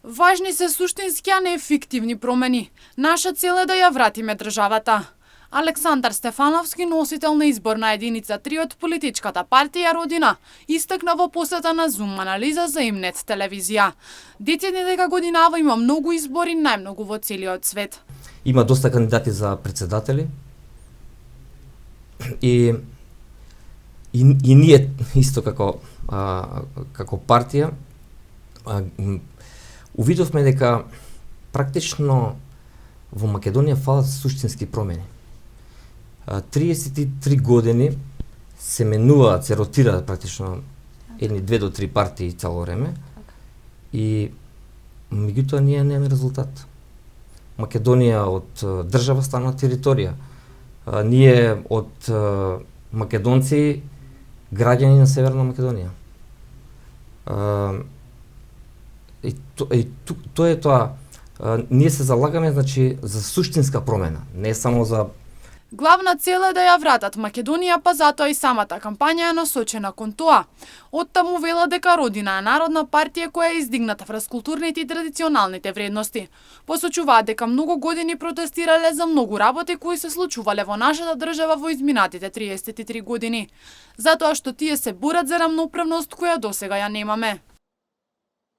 Важни се суштински, а не ефективни промени. Наша цел е да ја вратиме државата. Александар Стефановски, носител на изборна единица 3 од политичката партија Родина, истакна во посета на Зум анализа за Имнет телевизија. Детје дека годинава има многу избори, најмногу во целиот свет. Има доста кандидати за председатели и ние исто како партија увидовме дека практично во Македонија фалат суштински промени. 33 години се менуваат, се ротираат практично едни 2 до 3 партии цело време и меѓутоа ние немаме резултат. Македонија од држава стана територија. Ние од македонци граѓани на Северна Македонија. Тоа е тоа. Ние се залагаме, значи, за суштинска промена, не само за... Главна цел е да ја вратат Македонија, па затоа и самата кампања е насочена кон тоа. Оттаму вела дека Родина е народна партија која е издигната врз културните и традиционалните вредности. Посочуваат дека многу години протестирале за многу работи кои се случувале во нашата држава во изминатите 33 години. Затоа што тие се борат за рамноправност која досега ја немаме.